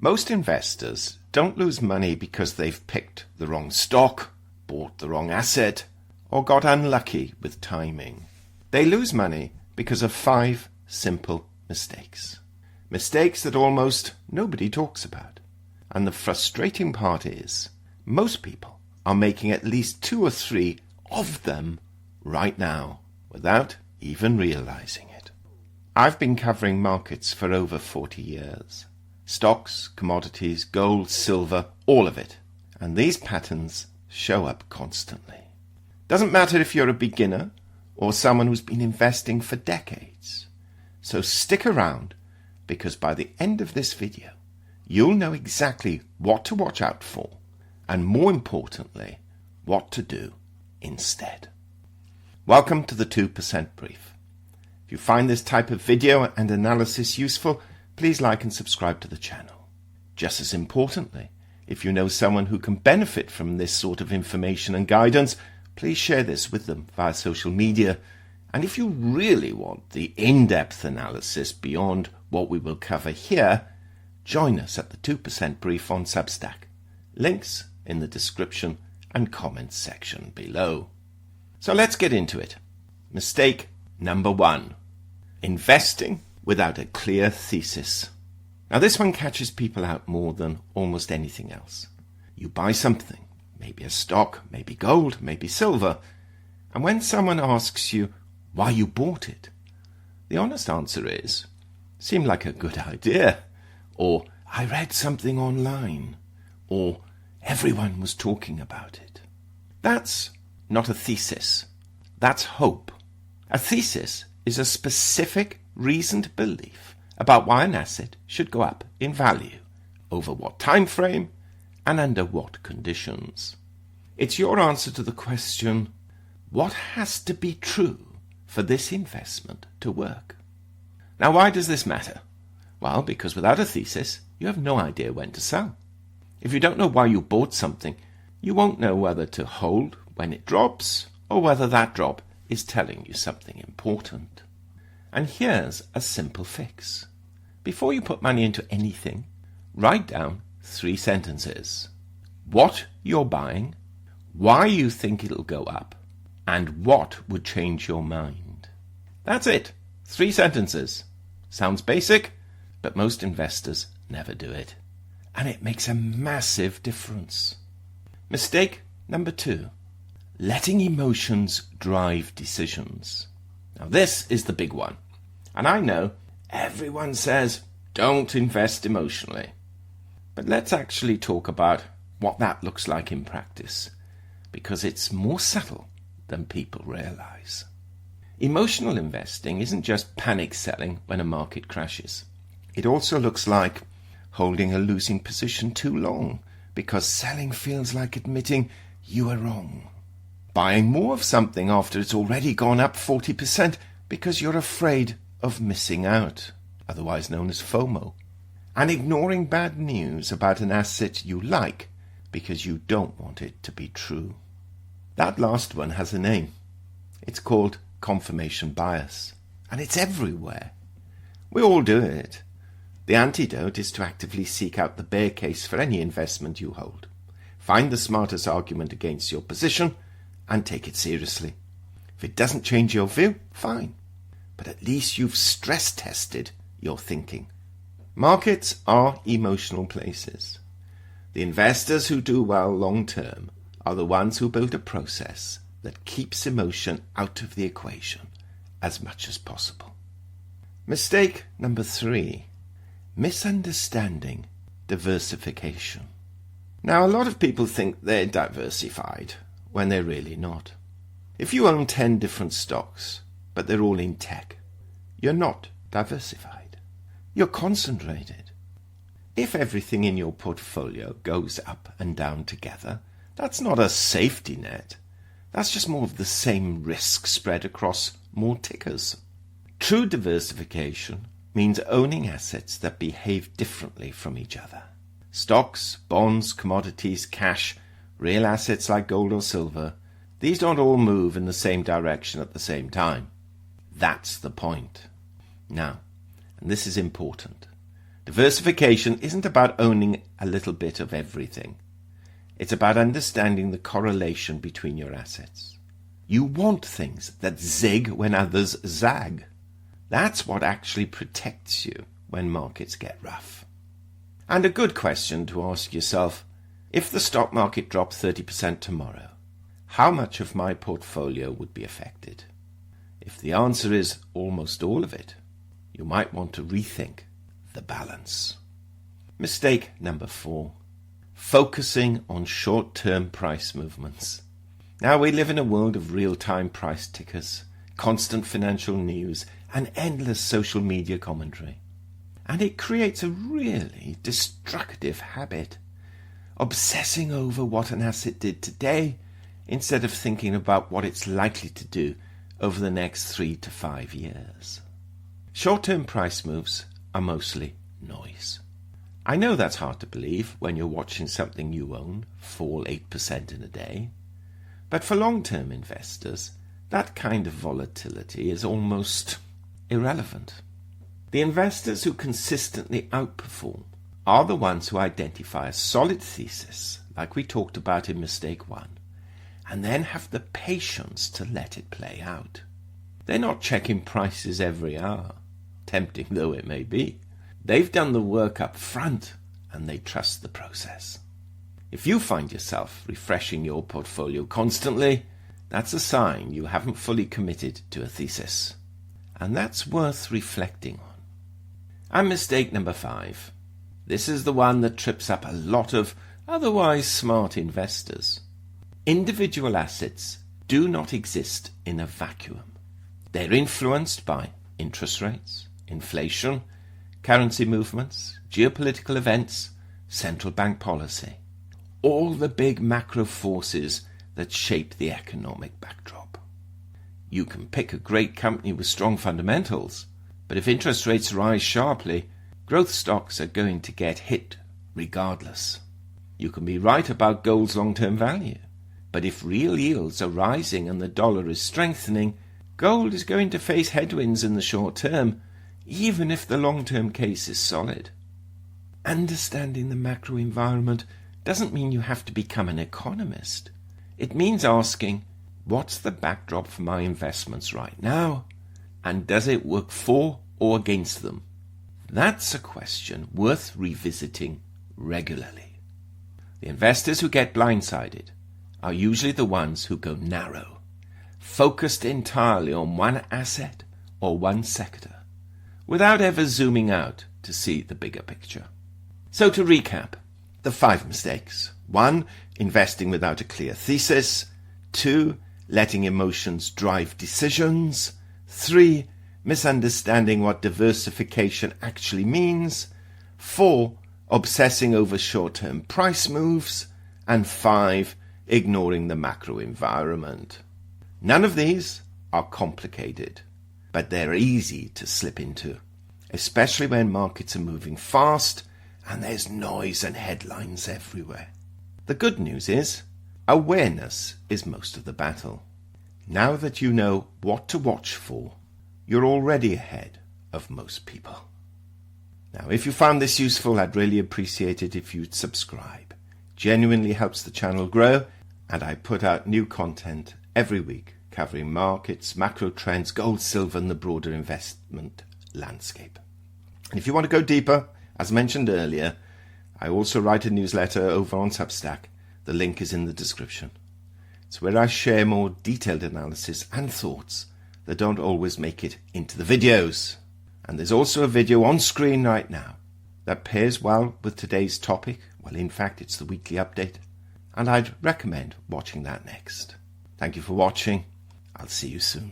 Most investors don't lose money because they've picked the wrong stock, bought the wrong asset, or got unlucky with timing. They lose money because of 5 simple mistakes. Mistakes that almost nobody talks about. And the frustrating part is, most people are making at least 2 or 3 of them right now without even realizing it. I've been covering markets for over 40 years. Stocks, commodities, gold, silver, all of it. And these patterns show up constantly. Doesn't matter if you're a beginner or someone who's been investing for decades. So stick around, because by the end of this video, you'll know exactly what to watch out for, and more importantly, what to do instead. Welcome to the 2% Brief. If you find this type of video and analysis useful, please like and subscribe to the channel. Just as importantly, if you know someone who can benefit from this sort of information and guidance, please share this with them via social media. And if you really want the in-depth analysis beyond what we will cover here, join us at the 2% Brief on Substack. Links in the description and comments section below. So let's get into it. Mistake number 1. Investing without a clear thesis. Now this one catches people out more than almost anything else. You buy something, maybe a stock, maybe gold, maybe silver, and when someone asks you why you bought it, the honest answer is, seemed like a good idea, or I read something online, or everyone was talking about it. That's not a thesis. That's hope. A thesis is a specific, reasoned belief about why an asset should go up in value, over what time frame, and under what conditions. It's your answer to the question, what has to be true for this investment to work? Now, why does this matter? Well, because without a thesis, you have no idea when to sell. If you don't know why you bought something, you won't know whether to hold when it drops, or whether that drop is telling you something important. And here's a simple fix. Before you put money into anything, write down 3 sentences. What you're buying, why you think it'll go up, and what would change your mind. That's it. 3 sentences. Sounds basic, but most investors never do it. And it makes a massive difference. Mistake number 2. Letting emotions drive decisions. Now this is the big one. And I know everyone says don't invest emotionally. But let's actually talk about what that looks like in practice, because it's more subtle than people realize. Emotional investing isn't just panic selling when a market crashes. It also looks like holding a losing position too long because selling feels like admitting you are wrong. Buying more of something after it's already gone up 40% because you're afraid of missing out, otherwise known as FOMO. And ignoring bad news about an asset you like because you don't want it to be true. That last one has a name. It's called confirmation bias, and it's everywhere. We all do it. The antidote is to actively seek out the bear case for any investment you hold. Find the smartest argument against your position and take it seriously. If it doesn't change your view, fine. But at least you've stress tested your thinking. Markets are emotional places. The investors who do well long term are the ones who build a process that keeps emotion out of the equation as much as possible. Mistake number 3. Misunderstanding diversification. Now, a lot of people think they're diversified when they're really not. If you own 10 different stocks, but they're all in tech, you're not diversified. You're concentrated. If everything in your portfolio goes up and down together, that's not a safety net. That's just more of the same risk spread across more tickers. True diversification means owning assets that behave differently from each other. Stocks, bonds, commodities, cash, real assets like gold or silver, these don't all move in the same direction at the same time. That's the point. Now, and this is important, Diversification isn't about owning a little bit of everything. It's about understanding the correlation between your assets. You want things that zig when others zag. That's what actually protects you when markets get rough. And a good question to ask yourself, if the stock market dropped 30% tomorrow, how much of my portfolio would be affected? If the answer is almost all of it, you might want to rethink the balance. Mistake number 4. Focusing on short-term price movements. Now we live in a world of real-time price tickers, constant financial news, and endless social media commentary. And it creates a really destructive habit, obsessing over what an asset did today instead of thinking about what it's likely to do over the next 3 to 5 years. Short-term price moves are mostly noise. I know that's hard to believe when you're watching something you own fall 8% in a day, but for long-term investors, that kind of volatility is almost irrelevant. The investors who consistently outperform are the ones who identify a solid thesis, like we talked about in Mistake 1, and then have the patience to let it play out. They're not checking prices every hour, tempting though it may be. They've done the work up front, and they trust the process. If you find yourself refreshing your portfolio constantly, that's a sign you haven't fully committed to a thesis. And that's worth reflecting on. And mistake number 5. This is the one that trips up a lot of otherwise smart investors. Individual assets do not exist in a vacuum. They're influenced by interest rates, inflation, currency movements, geopolitical events, central bank policy. All the big macro forces that shape the economic backdrop. You can pick a great company with strong fundamentals, but if interest rates rise sharply, growth stocks are going to get hit regardless. You can be right about gold's long-term value, but if real yields are rising and the dollar is strengthening, gold is going to face headwinds in the short term, even if the long-term case is solid. Understanding the macro environment doesn't mean you have to become an economist. It means asking, what's the backdrop for my investments right now? And does it work for or against them? That's a question worth revisiting regularly. The investors who get blindsided are usually the ones who go narrow, focused entirely on one asset or one sector, without ever zooming out to see the bigger picture. So to recap, the 5 mistakes. 1. Investing without a clear thesis. 2. Letting emotions drive decisions. 3. Misunderstanding what diversification actually means. 4. Obsessing over short-term price moves. And 5. Ignoring the macro environment. None of these are complicated, but they're easy to slip into, especially when markets are moving fast and there's noise and headlines everywhere. The good news is, awareness is most of the battle. Now that you know what to watch for, you're already ahead of most people. Now, if you found this useful, I'd really appreciate it if you'd subscribe. Genuinely helps the channel grow, and I put out new content every week covering markets, macro trends, gold, silver, and the broader investment landscape. And if you want to go deeper, as mentioned earlier, I also write a newsletter over on Substack. The link is in the description. It's where I share more detailed analysis and thoughts that don't always make it into the videos. And there's also a video on screen right now that pairs well with today's topic. Well, in fact, it's the weekly update. And I'd recommend watching that next. Thank you for watching. I'll see you soon.